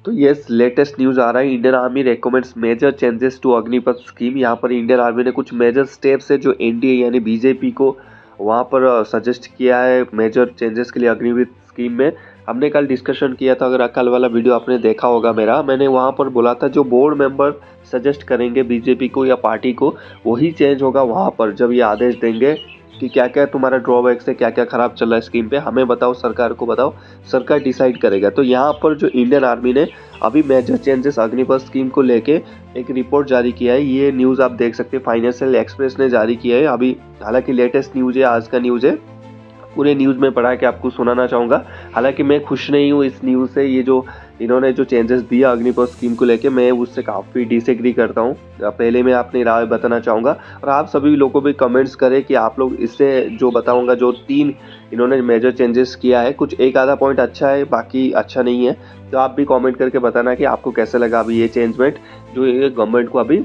तो yes, latest news आ रहा है। Indian army recommends major changes to Agnipath scheme. यहाँ पर इंडियन आर्मी ने कुछ मेजर स्टेप्स है जो एनडीए यानी बीजेपी को वहाँ पर सजेस्ट किया है मेजर चेंजेस के लिए अग्निपथ स्कीम में। हमने कल डिस्कशन किया था, अगर कल वाला वीडियो आपने देखा होगा मेरा, मैंने वहाँ पर बोला था जो बोर्ड मेंबर सजेस्ट करेंगे बीजेपी को या पार्टी को वही चेंज होगा। वहाँ पर जब ये आदेश देंगे कि क्या क्या तुम्हारा ड्रॉबैक्स है, क्या क्या खराब चल रहा है स्कीम पे, हमें बताओ, सरकार को बताओ, सरकार डिसाइड करेगा। तो यहाँ पर जो इंडियन आर्मी ने अभी मेजर चेंजेस अग्निपथ स्कीम को लेके एक रिपोर्ट जारी किया है। ये न्यूज़ आप देख सकते हैं, फाइनेंशियल एक्सप्रेस ने जारी किया है अभी। हालांकि लेटेस्ट न्यूज़ है, आज का न्यूज़ है। पूरे न्यूज़ में पढ़ा के आपको सुनाना चाहूँगा। हालांकि मैं खुश नहीं हूँ इस न्यूज़ से। ये जो इन्होंने जो चेंजेस दिया अग्निपथ स्कीम को लेके, मैं उससे काफ़ी डिसएग्री करता हूँ। पहले मैं अपनी राय बताना चाहूँगा और आप सभी लोगों भी कमेंट्स करें कि आप लोग इससे जो बताऊँगा, जो 3 इन्होंने मेजर चेंजेस किया है, कुछ एक आधा पॉइंट अच्छा है, बाकी अच्छा नहीं है। तो आप भी कमेंट करके बताना कि आपको कैसे लगा अभी ये चेंजमेंट जो ये गवर्नमेंट को अभी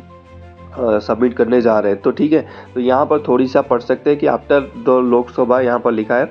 सबमिट करने जा रहे हैं। तो ठीक है, तो यहाँ पर थोड़ी सा पढ़ सकते हैं कि आफ्टर द लोकसभा, यहाँ पर लिखा है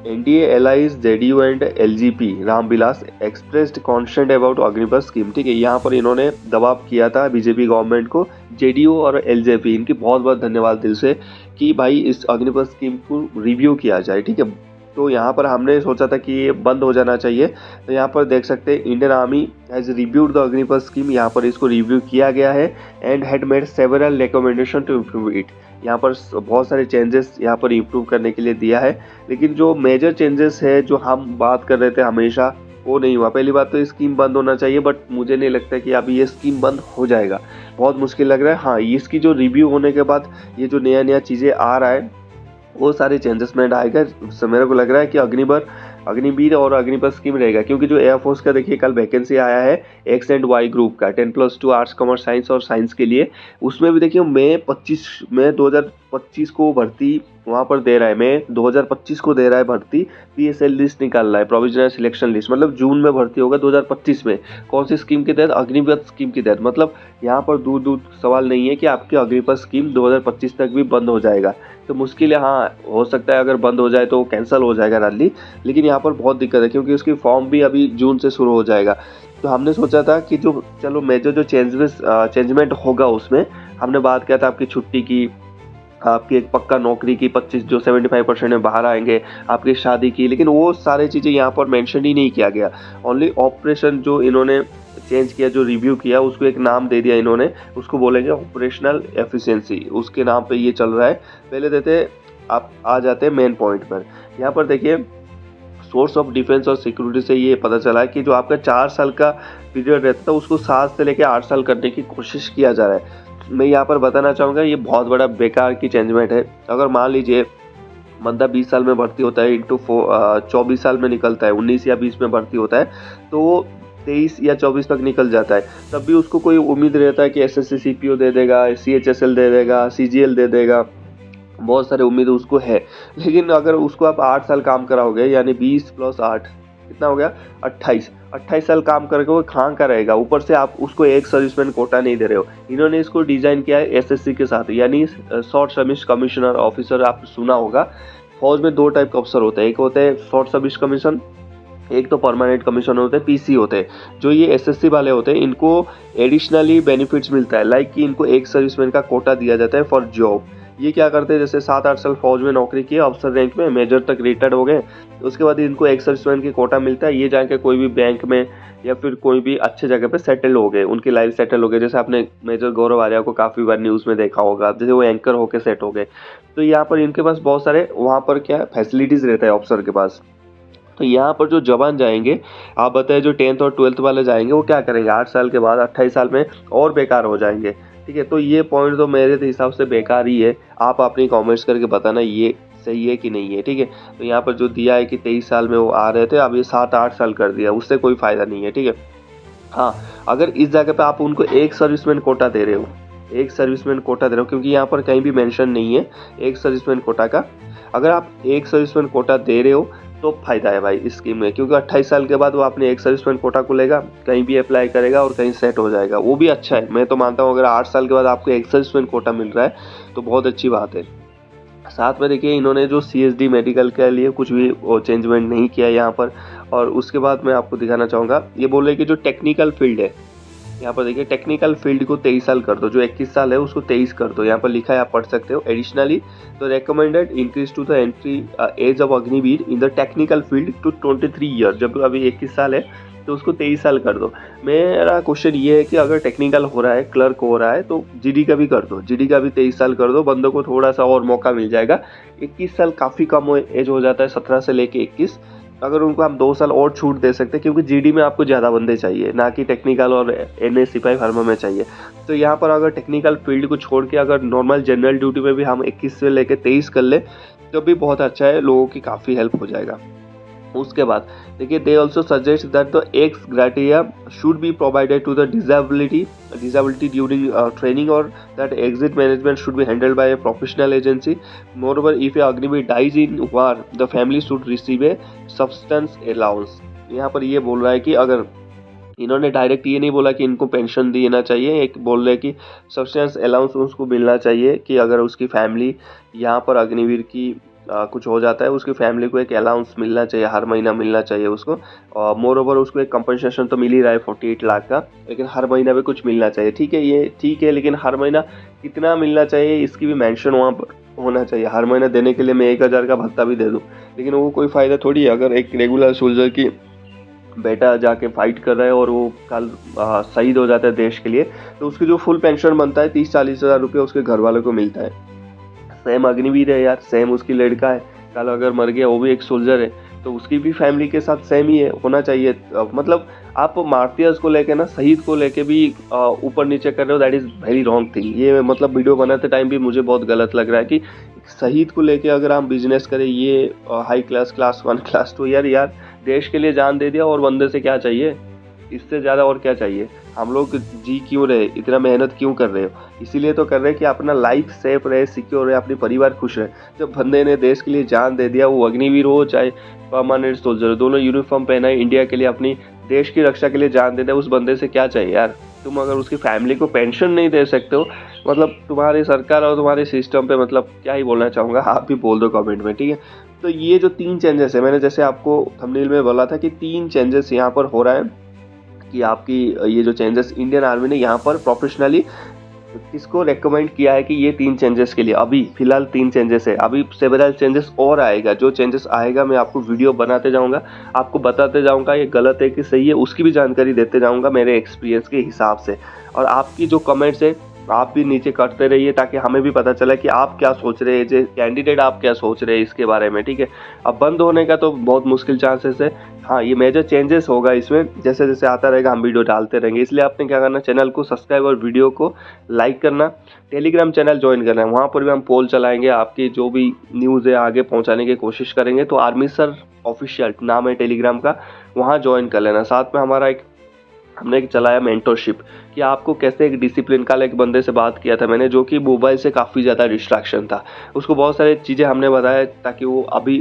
NDA allies JDU and LJP Ramvilas expressed constant about Agnipath scheme. ठीक है, यहाँ पर इन्होंने दबाव किया था बीजेपी गवर्नमेंट को, जेडीयू और एलजेपी, इनकी बहुत बहुत धन्यवाद दिल से कि भाई इस अग्निपथ स्कीम को रिव्यू किया जाए। ठीक है, तो यहाँ पर हमने सोचा था कि ये बंद हो जाना चाहिए। तो यहाँ पर देख सकते हैं Indian army has reviewed the Agnipath scheme. यहाँ पर इसको रिव्यू किया गया है and had made several recommendation to improve it. यहाँ पर बहुत सारे चेंजेस यहाँ पर इम्प्रूव करने के लिए दिया है, लेकिन जो मेजर चेंजेस है जो हम बात कर रहे थे हमेशा, वो नहीं हुआ। पहली बात तो ये स्कीम बंद होना चाहिए, बट मुझे नहीं लगता कि अभी ये स्कीम बंद हो जाएगा, बहुत मुश्किल लग रहा है। हाँ, इसकी जो रिव्यू होने के बाद ये जो नया नया चीज़ें आ रहा है वो सारे चेंजेसमेंट आएगा। मेरे को लग रहा है कि अग्निवीर और अग्निपथ स्कीम रहेगा, क्योंकि जो एयरफोर्स का देखिए कल वैकेंसी आया है एक्स एंड वाई ग्रुप का 10+2 आर्ट्स कॉमर्स साइंस और साइंस के लिए। उसमें भी देखिए मई 2025 को भर्ती वहाँ पर दे रहा है, मई 2025 को दे रहा है भर्ती। पीएसएल लिस्ट निकाल रहा है, प्रोविजनल सिलेक्शन लिस्ट, मतलब जून में भर्ती होगा 2025 में। कौन सी स्कीम के तहत? अग्निपथ स्कीम के तहत। मतलब यहाँ पर दूर दूर सवाल नहीं है कि आपकी अग्निपथ स्कीम 2025 तक भी बंद हो जाएगा। तो मुश्किल है, हाँ हो सकता है अगर बंद हो जाए तो कैंसिल हो जाएगा रैली, लेकिन यहाँ पर बहुत दिक्कत है क्योंकि उसकी फॉर्म भी अभी जून से शुरू हो जाएगा। तो हमने सोचा था कि जो चलो मेजर जो चेंजमेंट होगा उसमें हमने बात किया था आपकी छुट्टी की, आपकी एक पक्का नौकरी की 25 जो 75% में बाहर आएंगे, आपकी शादी की, लेकिन वो सारी चीज़ें यहाँ पर मेंशन ही नहीं किया गया। ओनली ऑपरेशन जो इन्होंने चेंज किया, जो रिव्यू किया, उसको एक नाम दे दिया इन्होंने, उसको बोलेंगे ऑपरेशनल एफिशिएंसी, उसके नाम पे ये चल रहा है। पहले देते आप आ जाते हैं मेन पॉइंट पर। यहाँ पर देखिए सोर्स ऑफ डिफेंस और सिक्योरिटी से ये पता चला है कि जो आपका 4 साल का पीरियड रहता था उसको 7 से लेकर 8 साल करने की कोशिश किया जा रहा है। मैं यहाँ पर बताना चाहूँगा ये बहुत बड़ा बेकार की चेंजमेंट है। अगर मान लीजिए बंदा 20 साल में भर्ती होता है, इंटू 24 साल में निकलता है, 19 या 20 में भर्ती होता है, तो वो 23 या 24 तक निकल जाता है। तब भी उसको कोई उम्मीद रहता है कि एसएससी सीपीओ दे देगा, सीएचएसएल दे देगा, सीजीएल दे देगा, बहुत सारे उम्मीद उसको है। लेकिन अगर उसको आप 8 साल काम कराओगे, यानी 20 + 8 कितना हो गया, 28 साल काम करके वो खां का रहेगा। ऊपर से आप उसको एक सर्विसमैन कोटा नहीं दे रहे हो। इन्होंने इसको डिजाइन किया है एसएससी के साथ, यानी शॉर्ट सर्विस कमिश्नर ऑफिसर। आप सुना होगा फौज में 2 टाइप का अफसर होता है, एक होता है शॉर्ट सर्विस कमीशन, एक तो परमानेंट कमीशन होते हैं, पीसी होते हैं। जो ये एसएससी वाले होते हैं इनको एडिशनली बेनिफिट्स मिलता है, लाइक कि इनको एक सर्विसमैन का कोटा दिया जाता है फॉर जॉब। ये क्या करते हैं, जैसे 7-8 साल फौज में नौकरी की, अफसर रैंक में, मेजर तक रिटायर्ड हो गए, उसके बाद इनको एक सर्विसमैन की कोटा मिलता है। ये जाके कोई भी बैंक में या फिर कोई भी अच्छे जगह पे सेटल हो गए, उनकी लाइफ सेटल हो गई। जैसे आपने मेजर गौरव आर्या को काफ़ी बार न्यूज़ में देखा होगा, जैसे वो एंकर होकर सेट हो गए। तो यहाँ पर इनके पास बहुत सारे वहाँ पर क्या फैसिलिटीज़ रहता है ऑफिसर के पास। तो यहाँ पर जो जवान जाएंगे, आप बताइए जो 10th और 12th वाले जाएंगे, वो क्या करेंगे 8 साल के बाद, 28 साल में और बेकार हो जाएंगे। ठीक है, तो ये पॉइंट तो मेरे हिसाब से बेकार ही है। आप अपनी कमेंट्स करके बताना ये सही है कि नहीं है। ठीक है, तो यहाँ पर जो दिया है कि 23 साल में वो आ रहे थे, अब ये 7-8 साल कर दिया, उससे कोई फ़ायदा नहीं है। ठीक है, हाँ अगर इस जगह पे आप उनको एक सर्विसमैन कोटा दे रहे हो, क्योंकि यहाँ पर कहीं भी मेंशन नहीं है एक सर्विसमैन कोटा का। अगर आप एक सर्विसमैन कोटा दे रहे हो तो फायदा है भाई इस स्कीम में, क्योंकि 28 साल के बाद वो अपने एक सर्विसमैन कोटा को लेगा, कहीं भी अप्लाई करेगा और कहीं सेट हो जाएगा, वो भी अच्छा है। मैं तो मानता हूँ अगर 8 साल के बाद आपको एक सर्विसमैन कोटा मिल रहा है तो बहुत अच्छी बात है। साथ में देखिए इन्होंने जो CSD मेडिकल के लिए कुछ भी चेंजमेंट नहीं किया है यहाँ पर। और उसके बाद मैं आपको दिखाना चाहूँगा, ये बोल रहे हैं कि जो टेक्निकल फील्ड है, यहाँ पर देखिए टेक्निकल फील्ड को 23 साल कर दो, जो 21 साल है उसको 23 कर दो, यहाँ पर लिखा है आप पढ़ सकते हो। एडिशनली तो recommended increase to the entry age of Agniveer in the technical field to 23 year, जब अभी 21 साल है तो उसको 23 साल कर दो। मेरा क्वेश्चन ये है कि अगर टेक्निकल हो रहा है, क्लर्क हो रहा है, तो GD का भी कर दो, GD का भी 23 साल कर दो, बंदों को थोड़ा सा और मौका मिल जाएगा। 21 साल काफ़ी कम एज हो जाता है, 17 से लेके 21। अगर उनको हम 2 साल और छूट दे सकते हैं, क्योंकि GD में आपको ज़्यादा बंदे चाहिए, ना कि टेक्निकल और NA सिपाही फार्मा में चाहिए। तो यहाँ पर अगर टेक्निकल फील्ड को छोड़ के अगर नॉर्मल जनरल ड्यूटी में भी हम 21 से लेकर 23 कर ले तो भी बहुत अच्छा है, लोगों की काफ़ी हेल्प हो जाएगा। उसके बाद देखिए they also suggest that the ex gratia should be provided to the disability during training, और that exit management should be handled by a professional agency. Moreover if a Agniveer dies in war the family should receive a substance allowance. यहाँ पर ये बोल रहा है कि अगर इन्होंने डायरेक्ट ये नहीं बोला कि इनको पेंशन देना चाहिए, एक बोल रहे कि सब्सटेंस अलाउंस उसको मिलना चाहिए कि अगर उसकी फैमिली यहाँ पर अग्निवीर की कुछ हो जाता है, उसकी फैमिली को एक अलाउंस मिलना चाहिए, हर महीना मिलना चाहिए उसको। और मोर ओवर उसको एक कंपनसेशन तो मिल ही रहा है 48 लाख का, लेकिन हर महीना भी कुछ मिलना चाहिए। ठीक है, ये ठीक है, लेकिन हर महीना कितना मिलना चाहिए इसकी भी मेंशन वहाँ पर होना चाहिए। हर महीना देने के लिए मैं 1000 का भत्ता भी दे दूँ, लेकिन वो कोई फ़ायदा थोड़ी है। अगर एक रेगुलर सोल्जर की बेटा जाके फाइट कर रहा है और वो कल शहीद हो जाता है देश के लिए, तो उसकी जो फुल पेंशन बनता है 30-40 हज़ार रुपये उसके घर वालों को मिलता है। सेम अग्निवीर है यार, सेम उसकी लड़का है, कल अगर मर गया वो भी एक सोल्जर है, तो उसकी भी फैमिली के साथ सेम ही है होना चाहिए। मतलब आप मार्टियर्स को लेके ना, शहीद को लेके भी ऊपर नीचे कर रहे हो, that is very wrong thing. ये मतलब वीडियो बनाते टाइम भी मुझे बहुत गलत लग रहा है कि शहीद को लेके अगर हम बिजनेस करें, ये हाई क्लास, क्लास 1, क्लास 2, यार देश के लिए जान दे दिया और बंदे से क्या चाहिए, इससे ज़्यादा और क्या चाहिए। हम लोग जी क्यों रहे, इतना मेहनत क्यों कर रहे हो, इसीलिए तो कर रहे हैं कि अपना लाइफ सेफ रहे, सिक्योर रहे, अपनी परिवार खुश रहे। जब बंदे ने देश के लिए जान दे दिया, वो अग्निवीर हो चाहे परमानेंट सोल्जर, दोनों यूनिफॉर्म पहना है, इंडिया के लिए, अपनी देश की रक्षा के लिए जान दे दिया, उस बंदे से क्या चाहिए यार। तुम अगर उसकी फैमिली को पेंशन नहीं दे सकते हो, मतलब तुम्हारी सरकार और तुम्हारे सिस्टम पे मतलब क्या ही बोलना चाहूँगा, आप भी बोल दो कमेंट में, ठीक है। तो ये जो 3 चेंजेस है, मैंने जैसे आपको थंबनेल में बोला था कि 3 चेंजेस यहाँ पर हो रहा है, कि आपकी ये जो चेंजेस इंडियन आर्मी ने यहाँ पर प्रोफेशनली किसको रेकमेंड किया है कि ये 3 चेंजेस के लिए अभी फिलहाल 3 चेंजेस है। अभी सेवरल चेंजेस और आएगा, जो चेंजेस आएगा मैं आपको वीडियो बनाते जाऊंगा, आपको बताते जाऊंगा ये गलत है कि सही है, उसकी भी जानकारी देते जाऊंगा मेरे एक्सपीरियंस के हिसाब से। और आपकी जो कमेंट्स है आप भी नीचे करते रहिए, ताकि हमें भी पता चला कि आप क्या सोच रहे हैं, जो कैंडिडेट आप क्या सोच रहे हैं इसके बारे में, ठीक है। अब बंद होने का तो बहुत मुश्किल चांसेस है। हाँ, ये मेजर चेंजेस होगा इसमें, जैसे जैसे आता रहेगा हम वीडियो डालते रहेंगे। इसलिए आपने क्या करना, चैनल को सब्सक्राइब और वीडियो को लाइक करना, टेलीग्राम चैनल ज्वाइन करना है, वहाँ पर भी हम पोल चलाएंगे, आपकी जो भी न्यूज़ है आगे पहुँचाने की कोशिश करेंगे। तो आर्मी सर ऑफिशियल नाम है टेलीग्राम का, वहाँ ज्वाइन कर लेना। साथ में हमारा हमने एक चलाया मेंटरशिप, कि आपको कैसे एक डिसिप्लिन, कल एक बंदे से बात किया था मैंने जो कि मोबाइल से काफ़ी ज़्यादा डिस्ट्रैक्शन था, उसको बहुत सारी चीज़ें हमने बताया ताकि वो अभी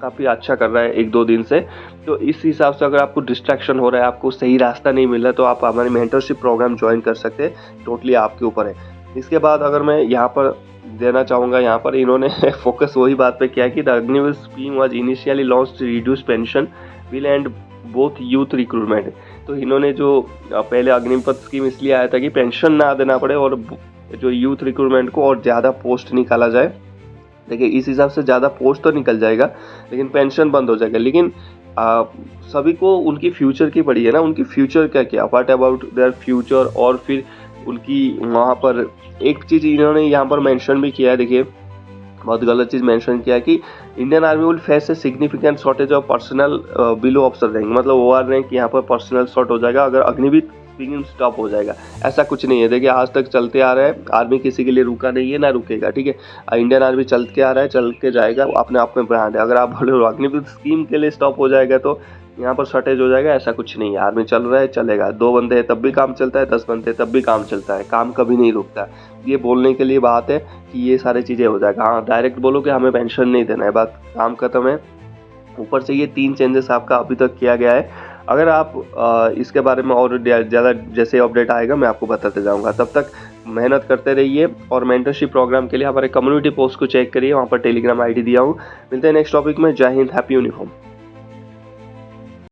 काफ़ी अच्छा कर रहा है 1-2 दिन से। तो इस हिसाब से अगर आपको डिस्ट्रैक्शन हो रहा है, आपको सही रास्ता नहीं मिल रहा, तो आप हमारे मेंटरशिप प्रोग्राम ज्वाइन कर सकते हैं, टोटली आपके ऊपर है। इसके बाद अगर मैं यहाँ पर देना चाहूँगा, यहाँ पर इन्होंने फोकस वही बात पे किया कि the Agniveer scheme was initially launched to reduce pension will and both youth recruitment. तो इन्होंने जो पहले अग्निपथ स्कीम इसलिए आया था कि पेंशन ना देना पड़े और जो यूथ रिक्रूटमेंट को और ज़्यादा पोस्ट निकाला जाए। देखिए इस हिसाब से ज़्यादा पोस्ट तो निकल जाएगा, लेकिन पेंशन बंद हो जाएगा। लेकिन सभी को उनकी फ्यूचर की पड़ी है ना, उनकी फ्यूचर क्या क्या, व्हाट अबाउट देयर फ्यूचर। और फिर उनकी वहाँ पर एक चीज़ इन्होंने यहाँ पर मेंशन भी किया है, देखिए बहुत गलत चीज़ मेंशन किया है कि Indian army will face a significant shortage of personal below officer rank, मतलब OR रैंक यहाँ पर पर्सनल शॉर्ट हो जाएगा अगर अग्निवीर स्पीकिंग स्टॉप हो जाएगा। ऐसा कुछ नहीं है, देखिए आज तक चलते आ रहा है, आर्मी किसी के लिए रुका नहीं है ना रुकेगा, ठीक है। इंडियन आर्मी चल के आ रहा है, चल के जाएगा, अपने आप में ब्रांड है। अगर आप बोले अग्निवीर स्कीम के लिए स्टॉप हो जाएगा तो यहाँ पर शॉर्टेज हो जाएगा, ऐसा कुछ नहीं है। आर्मी चल रहा है, चलेगा, 2 बंदे हैं तब भी काम चलता है, 10 बंदे तब भी काम चलता है, काम कभी नहीं रुकता। ये बोलने के लिए बात है कि ये सारी चीज़ें हो जाएगा। हाँ, डायरेक्ट बोलो कि हमें पेंशन नहीं देना है, बात काम खत्म है। ऊपर से ये 3 चेंजेस आपका अभी तक किया गया है। अगर आप इसके बारे में और ज़्यादा जैसे अपडेट आएगा मैं आपको बताते जाऊँगा। तब तक मेहनत करते रहिए और मेंटरशिप प्रोग्राम के लिए हमारे कम्युनिटी पोस्ट को चेक करिए, वहाँ पर टेलीग्राम आईडी दिया हूँ। मिलते हैं नेक्स्ट टॉपिक में। जय हिंद, हैप्पी यूनिफॉर्म।